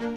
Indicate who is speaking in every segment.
Speaker 1: We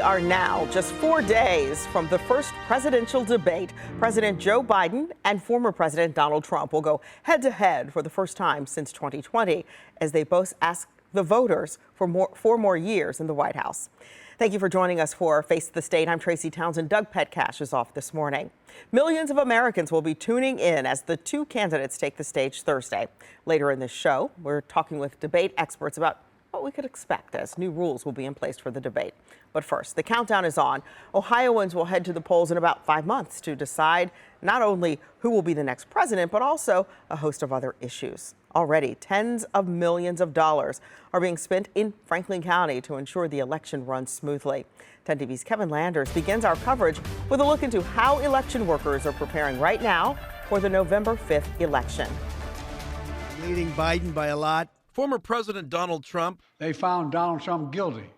Speaker 1: are now just 4 days from the first presidential debate. President Joe Biden and former President Donald Trump will go head to head for the first time since 2020 as they both ask the voters for 4 more years in the White House. Thank you for joining us for Face the State. I'm Tracy Townsend. Doug Petcash is off this morning. Millions of Americans will be tuning in as the two candidates take the stage Thursday. Later in this show, we're talking with debate experts about what we could expect as new rules will be in place for the debate. But first, the countdown is on. Ohioans will head to the polls in about 5 months to decide not only who will be the next president, but also a host of other issues. Already, tens of millions of dollars are being spent in Franklin County to ensure the election runs smoothly. 10 TV's Kevin Landers begins our coverage with a look into how election workers are preparing right now for the November 5th election.
Speaker 2: Leading Biden by a lot.
Speaker 3: Former President Donald Trump.
Speaker 4: They found Donald Trump guilty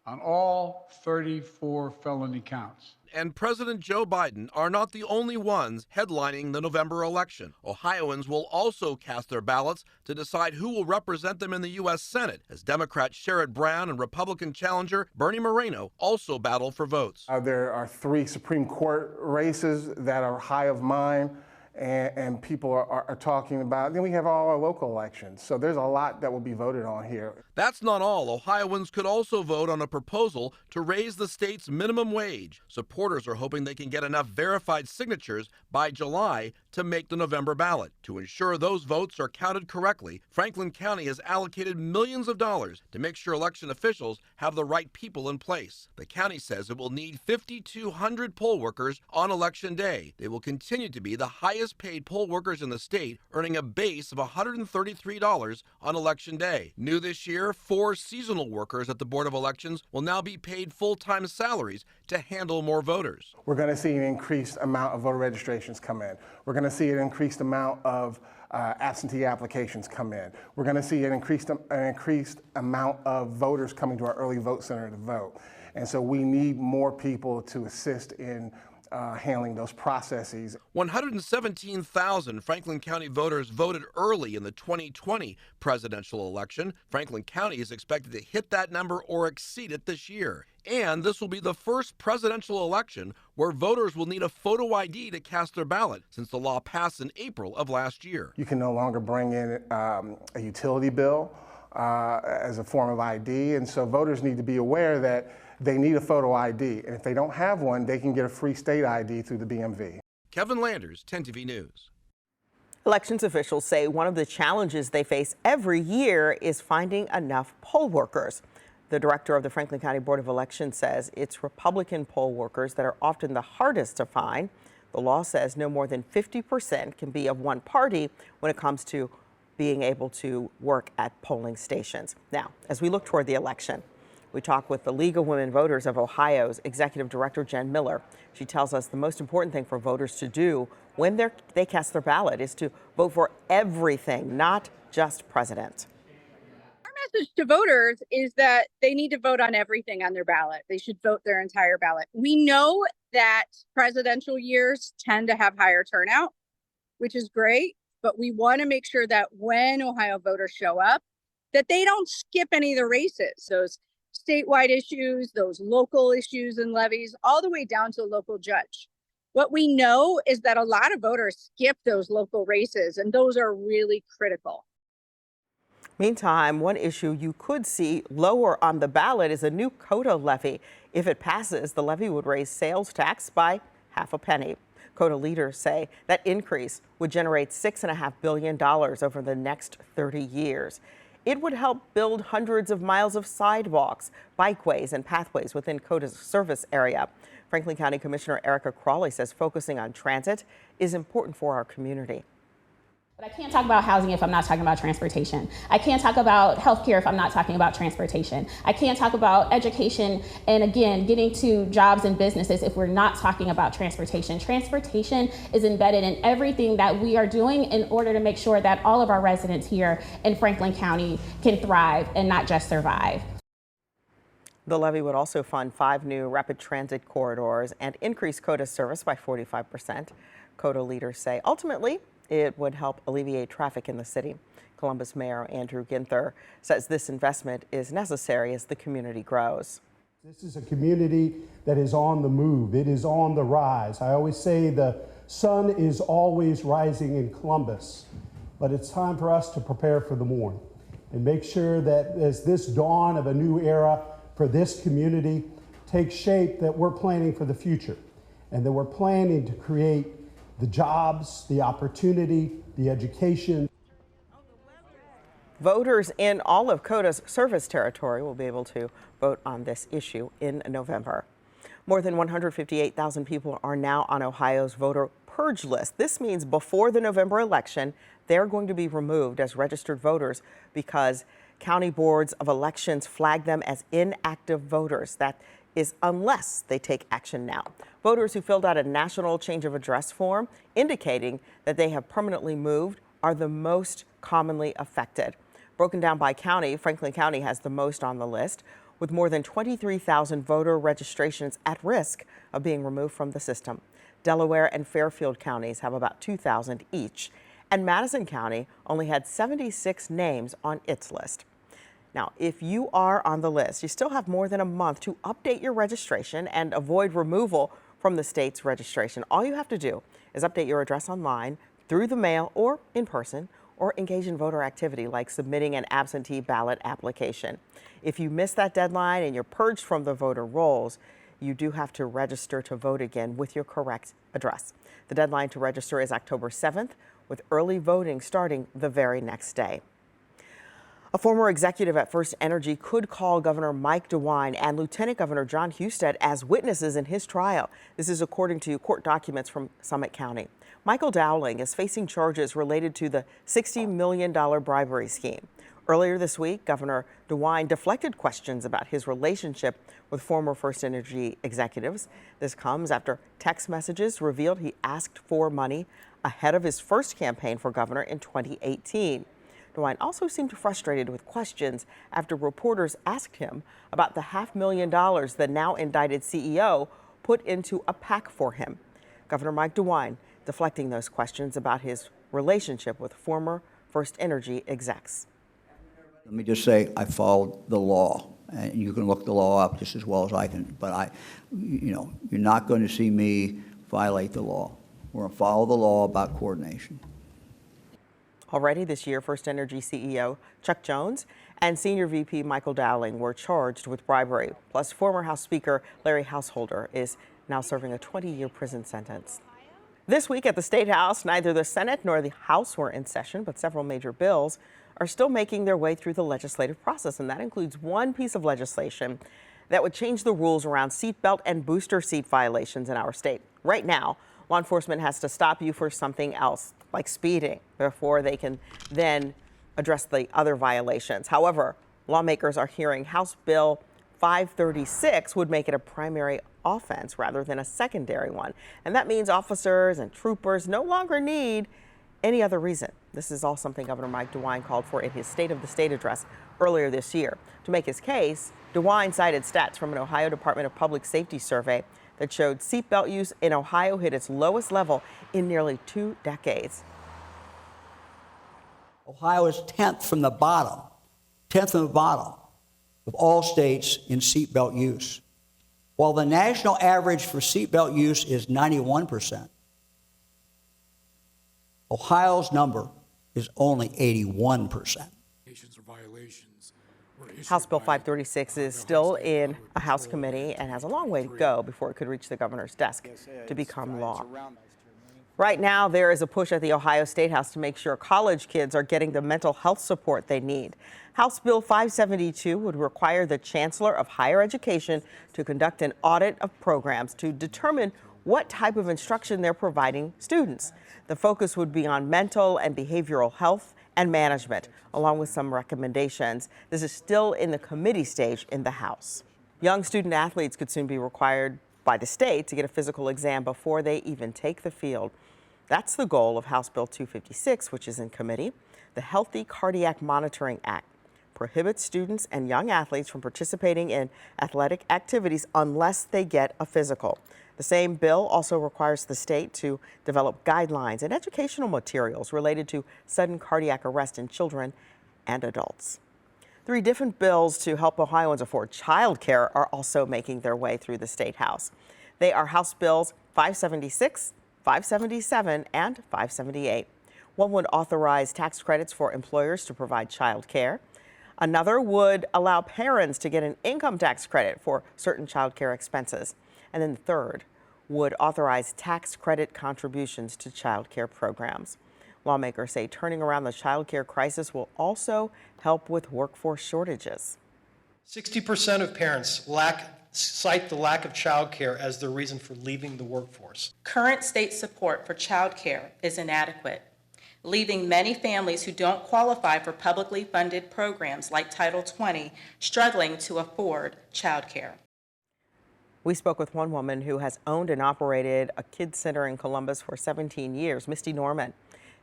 Speaker 4: on all 34 felony counts.
Speaker 3: And President Joe Biden are not the only ones headlining the November election. Ohioans will also cast their ballots to decide who will represent them in the U.S. Senate, as Democrat Sherrod Brown and Republican challenger Bernie Moreno also battle for votes.
Speaker 5: There are 3 Supreme Court races that are high of mind. And people are talking about. Then we have all our local elections. So there's a lot that will be voted on here.
Speaker 3: That's not all. Ohioans could also vote on a proposal to raise the state's minimum wage. Supporters are hoping they can get enough verified signatures by July to make the November ballot. To ensure those votes are counted correctly, Franklin County has allocated millions of dollars to make sure election officials have the right people in place. The county says it will need 5,200 poll workers on Election Day. They will continue to be the highest paid poll workers in the state, earning a base of $133 on Election Day. New this year, 4 seasonal workers at the Board of Elections will now be paid full-time salaries to handle more voters.
Speaker 5: We're going to see an increased amount of voter registrations come in. We're going to see an increased amount of absentee applications come in. We're going to see an increased amount of voters coming to our early vote center to vote. And so we need more people to assist in handling those processes.
Speaker 3: 117,000 Franklin County voters voted early in the 2020 presidential election. Franklin County is expected to hit that number or exceed it this year. And this will be the first presidential election where voters will need a photo ID to cast their ballot, since the law passed in April of last year.
Speaker 5: You can no longer bring in a utility bill as a form of ID, and so voters need to be aware that they need a photo ID, and if they don't have one, they can get a free state ID through the BMV.
Speaker 3: Kevin Landers, 10 TV News.
Speaker 1: Elections officials say one of the challenges they face every year is finding enough poll workers. The director of the Franklin County Board of Elections says it's Republican poll workers that are often the hardest to find. The law says no more than 50% can be of one party when it comes to being able to work at polling stations. Now, as we look toward the election, we talk with the League of Women Voters of Ohio's Executive Director, Jen Miller. She tells us the most important thing for voters to do when they cast their ballot is to vote for everything, not just president.
Speaker 6: Our message to voters is that they need to vote on everything on their ballot. They should vote their entire ballot. We know that presidential years tend to have higher turnout, which is great, but we want to make sure that when Ohio voters show up, that they don't skip any of the races. Those statewide issues, those local issues and levies, all the way down to the local judge. What we know is that a lot of voters skip those local races, and those are really critical.
Speaker 1: Meantime, one issue you could see lower on the ballot is a new KOTA levy. If it passes, the levy would raise sales tax by half a penny. KOTA leaders say that increase would generate $6.5 billion over the next 30 years. It would help build hundreds of miles of sidewalks, bikeways, and pathways within KOTA's service area. Franklin County Commissioner Erica Crawley says focusing on transit is important for our community.
Speaker 7: But I can't talk about housing if I'm not talking about transportation. I can't talk about healthcare if I'm not talking about transportation. I can't talk about education and, again, getting to jobs and businesses if we're not talking about transportation. Transportation is embedded in everything that we are doing in order to make sure that all of our residents here in Franklin County can thrive and not just survive.
Speaker 1: The levy would also fund 5 new rapid transit corridors and increase KOTA service by 45%. KOTA leaders say ultimately it would help alleviate traffic in the city. Columbus Mayor Andrew Ginther says this investment is necessary as the community grows.
Speaker 8: This is a community that is on the move. It is on the rise. I always say the sun is always rising in Columbus, but it's time for us to prepare for the morning and make sure that as this dawn of a new era for this community takes shape, that we're planning for the future and that we're planning to create the jobs, the opportunity, the education.
Speaker 1: Voters in all of KOTA's service territory will be able to vote on this issue in November. More than 158,000 people are now on Ohio's voter purge list. This means before the November election, they're going to be removed as registered voters because county boards of elections flag them as inactive voters. That is unless they take action now. Voters who filled out a national change of address form indicating that they have permanently moved are the most commonly affected. Broken down by county, Franklin County has the most on the list, with more than 23,000 voter registrations at risk of being removed from the system. Delaware and Fairfield counties have about 2,000 each, and Madison County only had 76 names on its list. Now, if you are on the list, you still have more than a month to update your registration and avoid removal from the state's registration. All you have to do is update your address online, through the mail, or in person, or engage in voter activity like submitting an absentee ballot application. If you miss that deadline and you're purged from the voter rolls, you do have to register to vote again with your correct address. The deadline to register is October 7th, with early voting starting the very next day. A former executive at First Energy could call Governor Mike DeWine and Lieutenant Governor John Husted as witnesses in his trial. This is according to court documents from Summit County. Michael Dowling is facing charges related to the $60 million bribery scheme. Earlier this week, Governor DeWine deflected questions about his relationship with former First Energy executives. This comes after text messages revealed he asked for money ahead of his first campaign for governor in 2018. DeWine also seemed frustrated with questions after reporters asked him about the $500,000 the now indicted CEO put into a PAC for him. Governor Mike DeWine deflecting those questions about his relationship with former First Energy execs.
Speaker 9: Let me just say I followed the law, and you can look the law up just as well as I can, but you're not going to see me violate the law. We're going to follow the law about coordination.
Speaker 1: Already this year, First Energy CEO Chuck Jones and Senior VP Michael Dowling were charged with bribery. Plus, former House Speaker Larry Householder is now serving a 20-year prison sentence. This week at the State House, neither the Senate nor the House were in session, but several major bills are still making their way through the legislative process, and that includes one piece of legislation that would change the rules around seatbelt and booster seat violations in our state. Right now, law enforcement has to stop you for something else, like speeding, before they can then address the other violations. However, lawmakers are hearing House Bill 536 would make it a primary offense rather than a secondary one. And that means officers and troopers no longer need any other reason. This is all something Governor Mike DeWine called for in his State of the State address earlier this year. To make his case, DeWine cited stats from an Ohio Department of Public Safety survey that showed seatbelt use in Ohio hit its lowest level in nearly 2 decades.
Speaker 9: Ohio is 10th from the bottom of all states in seatbelt use. While the national average for seatbelt use is 91%, Ohio's number is only 81%.
Speaker 1: House Bill 536 is still in a House committee and has a long way to go before it could reach the governor's desk to become law. Right now, there is a push at the Ohio State House to make sure college kids are getting the mental health support they need. House Bill 572 would require the Chancellor of Higher Education to conduct an audit of programs to determine what type of instruction they're providing students. The focus would be on mental and behavioral health and management, along with some recommendations. This is still in the committee stage in the House. Young student athletes could soon be required by the state to get a physical exam before they even take the field. That's the goal of House Bill 256, which is in committee. The Healthy Cardiac Monitoring Act prohibits students and young athletes from participating in athletic activities unless they get a physical. The same bill also requires the state to develop guidelines and educational materials related to sudden cardiac arrest in children and adults. 3 different bills to help Ohioans afford child care are also making their way through the State House. They are House Bills 576, 577, and 578. One would authorize tax credits for employers to provide child care. Another would allow parents to get an income tax credit for certain child care expenses. And then the third would authorize tax credit contributions to child care programs. Lawmakers say turning around the child care crisis will also help with workforce shortages.
Speaker 10: 60% of parents cite the lack of child care as their reason for leaving the workforce.
Speaker 11: Current state support for child care is inadequate, leaving many families who don't qualify for publicly funded programs like Title 20 struggling to afford child care.
Speaker 1: We spoke with one woman who has owned and operated a kids center in Columbus for 17 years, Misty Norman.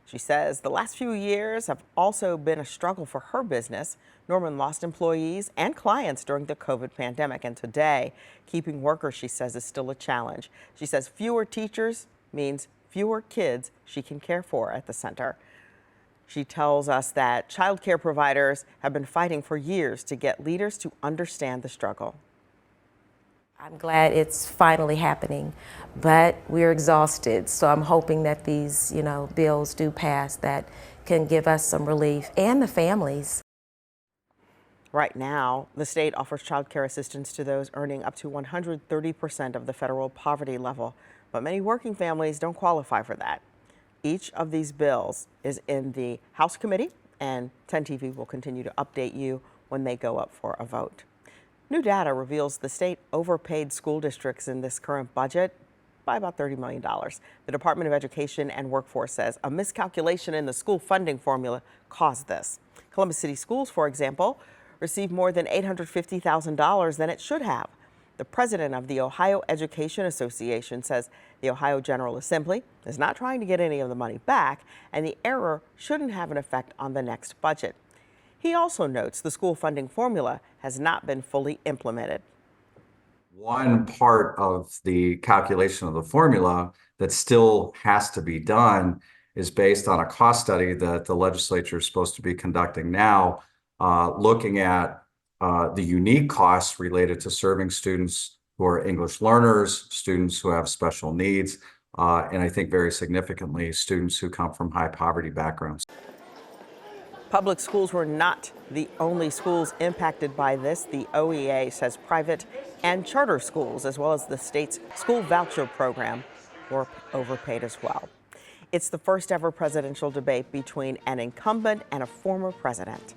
Speaker 1: She says the last few years have also been a struggle for her business. Norman lost employees and clients during the COVID pandemic, and today, keeping workers, she says, is still a challenge. She says fewer teachers means fewer kids she can care for at the center. She tells us that child care providers have been fighting for years to get leaders to understand the struggle.
Speaker 12: I'm glad it's finally happening, but we're exhausted. So I'm hoping that these, bills do pass that can give us some relief and the families.
Speaker 1: Right now, the state offers child care assistance to those earning up to 130% of the federal poverty level, but many working families don't qualify for that. Each of these bills is in the House committee, and 10 TV will continue to update you when they go up for a vote. New data reveals the state overpaid school districts in this current budget by about $30 million. The Department of Education and Workforce says a miscalculation in the school funding formula caused this. Columbus City Schools, for example, received more than $850,000 than it should have. The president of the Ohio Education Association says the Ohio General Assembly is not trying to get any of the money back, and the error shouldn't have an effect on the next budget. He also notes the school funding formula has not been fully implemented.
Speaker 13: One part of the calculation of the formula that still has to be done is based on a cost study that the legislature is supposed to be conducting now, looking at the unique costs related to serving students who are English learners, students who have special needs, and I think very significantly, students who come from high poverty backgrounds.
Speaker 1: Public schools were not the only schools impacted by this. The OEA says private and charter schools, as well as the state's school voucher program, were overpaid as well. It's the first ever presidential debate between an incumbent and a former president.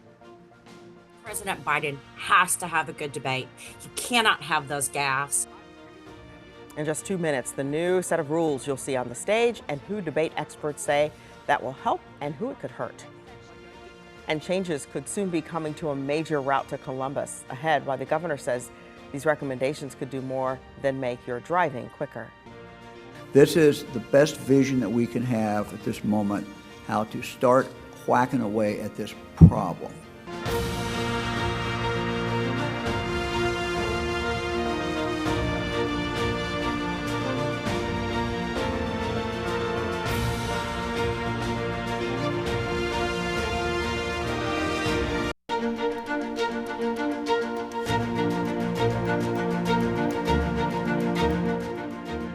Speaker 14: President Biden has to have a good debate. He cannot have those gaffes.
Speaker 1: In just 2 minutes, the new set of rules you'll see on the stage and who debate experts say that will help and who it could hurt. And changes could soon be coming to a major route to Columbus ahead, while the governor says these recommendations could do more than make your driving quicker.
Speaker 9: This is the best vision that we can have at this moment, how to start whacking away at this problem.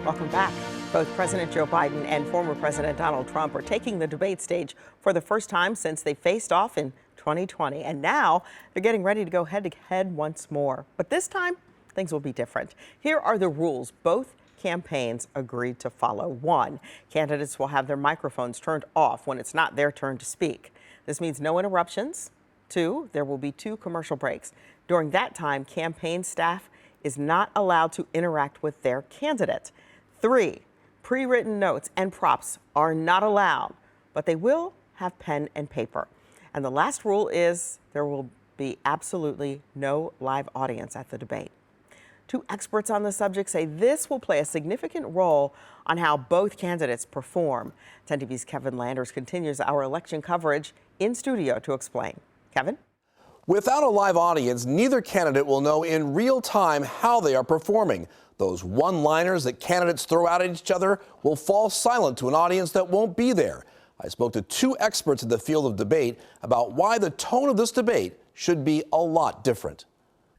Speaker 1: Welcome back. Both President Joe Biden and former President Donald Trump are taking the debate stage for the first time since they faced off in 2020. And now they're getting ready to go head to head once more. But this time, things will be different. Here are the rules both campaigns agreed to follow. 1, candidates will have their microphones turned off when it's not their turn to speak. This means no interruptions. 2, there will be 2 commercial breaks. During that time, campaign staff is not allowed to interact with their candidate. 3, pre-written notes and props are not allowed, but they will have pen and paper. And the last rule is there will be absolutely no live audience at the debate. Two experts on the subject say this will play a significant role on how both candidates perform. 10 TV's Kevin Landers continues our election coverage in studio to explain. Kevin?
Speaker 3: Without a live audience, neither candidate will know in real time how they are performing. Those one-liners that candidates throw out at each other will fall silent to an audience that won't be there. I spoke to two experts in the field of debate about why the tone of this debate should be a lot different.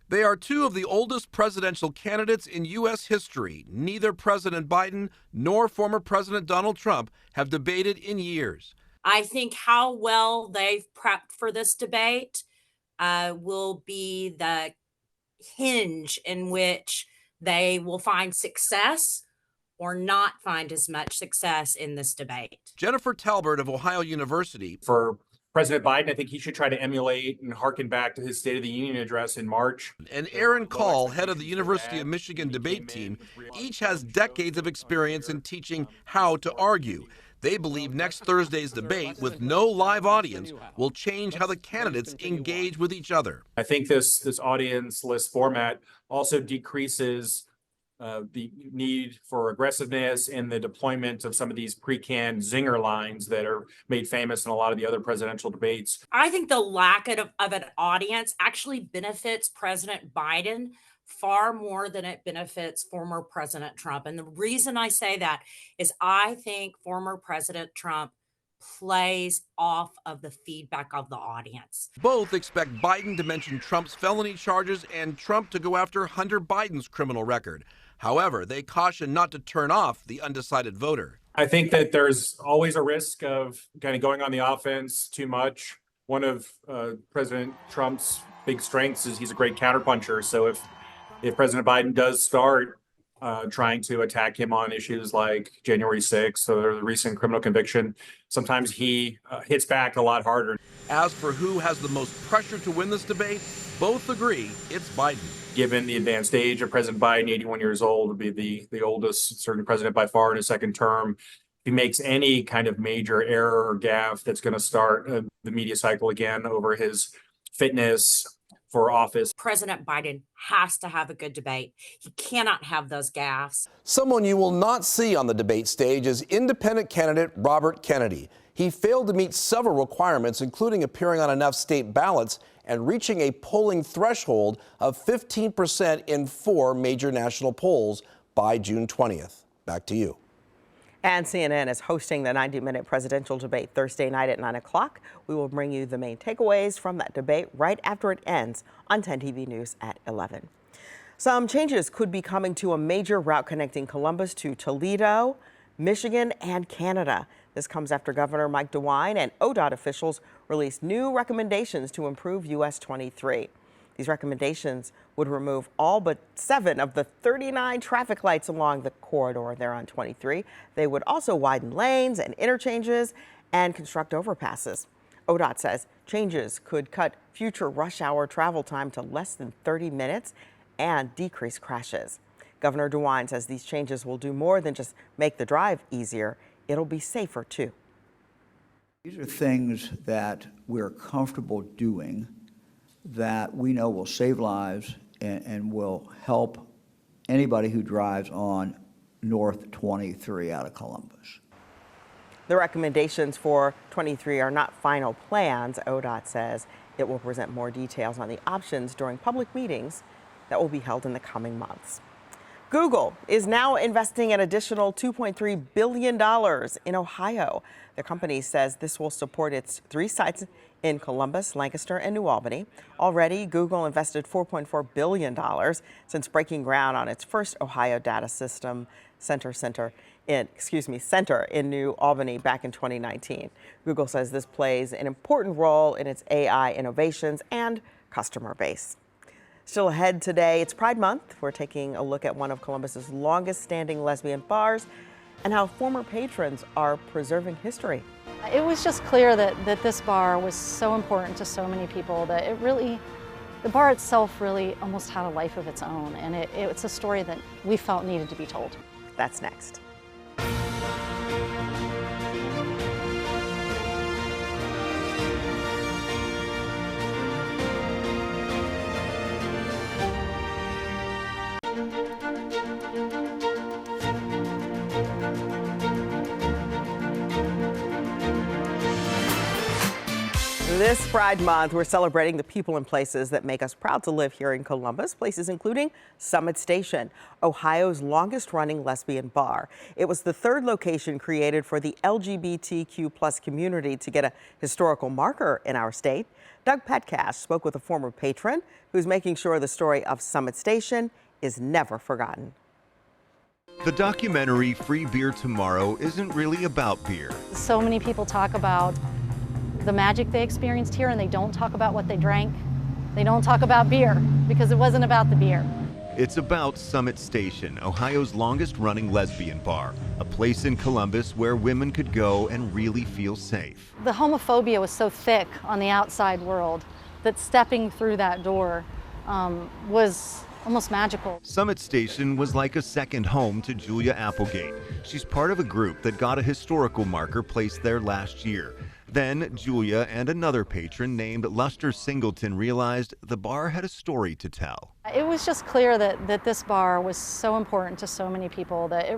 Speaker 3: They are two of the oldest presidential candidates in U.S. history. Neither President Biden nor former President Donald Trump have debated in years.
Speaker 14: I think how well they've prepped for this debate will be the hinge in which they will find success or not find as much success in this debate.
Speaker 3: Jennifer Talbert of Ohio University.
Speaker 15: For President Biden, I think he should try to emulate and harken back to his State of the Union address in March.
Speaker 3: And Aaron Call, head of the University of Michigan debate team, each has decades of experience in teaching how to argue. They believe next Thursday's debate, with no live audience, will change how the candidates engage with each other.
Speaker 15: I think this audience list format also decreases the need for aggressiveness and the deployment of some of these pre-canned zinger lines that are made famous in a lot of the other presidential debates.
Speaker 14: I think the lack of an audience actually benefits President Biden far more than it benefits former President Trump. And the reason I say that is I think former President Trump plays off of the feedback of the audience.
Speaker 3: Both expect Biden to mention Trump's felony charges and Trump to go after Hunter Biden's criminal record. However, they caution not to turn off the undecided voter.
Speaker 15: I think that there's always a risk of kind of going on the offense too much. One of President Trump's big strengths is he's a great counterpuncher. So if President Biden does start trying to attack him on issues like January 6th or the recent criminal conviction, sometimes he hits back a lot harder.
Speaker 3: As for who has the most pressure to win this debate, both agree it's Biden.
Speaker 15: Given the advanced age of President Biden, 81 years old, would be the oldest serving president by far in his second term. If he makes any kind of major error or gaffe that's going to start the media cycle again over his fitness for office.
Speaker 14: President Biden has to have a good debate. He cannot have those gaffes.
Speaker 3: Someone you will not see on the debate stage is independent candidate Robert Kennedy. He failed to meet several requirements, including appearing on enough state ballots and reaching a polling threshold of 15% in 4 major national polls by June 20th. Back to you.
Speaker 1: And CNN is hosting the 90-minute presidential debate Thursday night at 9 o'clock. We will bring you the main takeaways from that debate right after it ends on 10 TV News at 11. Some changes could be coming to a major route connecting Columbus to Toledo, Michigan, and Canada. This comes after Governor Mike DeWine and ODOT officials released new recommendations to improve US 23. These recommendations would remove all but 7 of the 39 traffic lights along the corridor there on 23. They would also widen lanes and interchanges and construct overpasses. ODOT says changes could cut future rush hour travel time to less than 30 minutes and decrease crashes. Governor DeWine says these changes will do more than just make the drive easier. It'll be safer, too.
Speaker 9: These are things that we're comfortable doing that we know will save lives and will help anybody who drives on North 23 out of Columbus.
Speaker 1: The recommendations for 23 are not final plans. ODOT says it will present more details on the options during public meetings that will be held in the coming months. Google is now investing an additional $2.3 billion in Ohio. The company says this will support its 3 sites in Columbus, Lancaster, and New Albany. Already, Google invested $4.4 billion since breaking ground on its first Ohio data system center in New Albany back in 2019. Google says this plays an important role in its AI innovations and customer base. Still ahead today, it's Pride Month. We're taking a look at one of Columbus's longest standing lesbian bars and how former patrons are preserving history.
Speaker 16: It was just clear that this bar was so important to so many people that the bar itself really almost had a life of its own, and it's a story that we felt needed to be told.
Speaker 1: That's next. This Pride Month, we're celebrating the people and places that make us proud to live here in Columbus, places including Summit Station, Ohio's longest-running lesbian bar. It was the third location created for the LGBTQ+ community to get a historical marker in our state. Doug Petcash spoke with a former patron who's making sure the story of Summit Station is never forgotten.
Speaker 17: The documentary Free Beer Tomorrow isn't really about beer.
Speaker 16: So many people talk about the magic they experienced here, and they don't talk about what they drank. They don't talk about beer because it wasn't about the beer.
Speaker 17: It's about Summit Station, Ohio's longest-running lesbian bar, a place in Columbus where women could go and really feel safe.
Speaker 16: The homophobia was so thick on the outside world that stepping through that door was almost magical.
Speaker 17: Summit Station was like a second home to Julia Applegate. She's part of a group that got a historical marker placed there last year. Then Julia and another patron named Luster Singleton realized the bar had a story to tell.
Speaker 16: It was just clear that this bar was so important to so many people that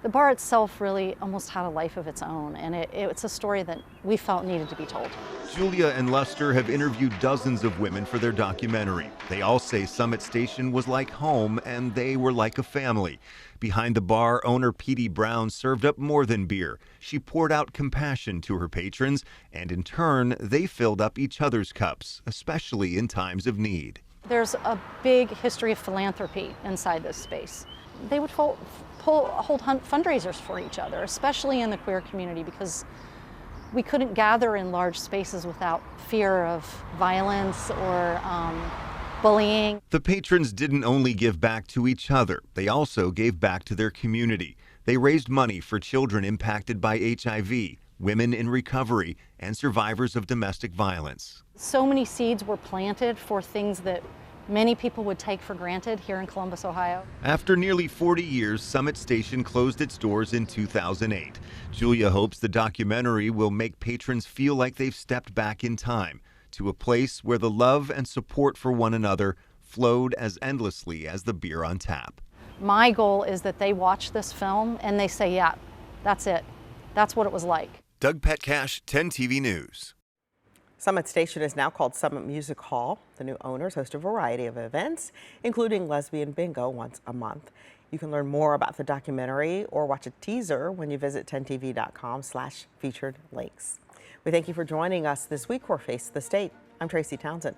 Speaker 16: the bar itself really almost had a life of its own, and it's a story that we felt needed to be told.
Speaker 17: Julia and Luster have interviewed dozens of women for their documentary. They all say Summit Station was like home and they were like a family. Behind the bar, owner Petey Brown served up more than beer. She poured out compassion to her patrons, and in turn, they filled up each other's cups, especially in times of need.
Speaker 16: There's a big history of philanthropy inside this space. They would hold fundraisers for each other, especially in the queer community, because we couldn't gather in large spaces without fear of violence or bullying.
Speaker 17: The patrons didn't only give back to each other, they also gave back to their community. They raised money for children impacted by HIV, women in recovery, and survivors of domestic violence.
Speaker 16: So many seeds were planted for things that many people would take for granted here in Columbus, Ohio.
Speaker 17: After nearly 40 years, Summit Station closed its doors in 2008. Julia hopes the documentary will make patrons feel like they've stepped back in time to a place where the love and support for one another flowed as endlessly as the beer on tap.
Speaker 16: My goal is that they watch this film and they say, yeah, that's it. That's what it was like.
Speaker 17: Doug Petcash, 10 TV News.
Speaker 1: Summit Station is now called Summit Music Hall. The new owners host a variety of events, including lesbian bingo once a month. You can learn more about the documentary or watch a teaser when you visit 10tv.com/featured links. We thank you for joining us this week for Face the State. I'm Tracy Townsend.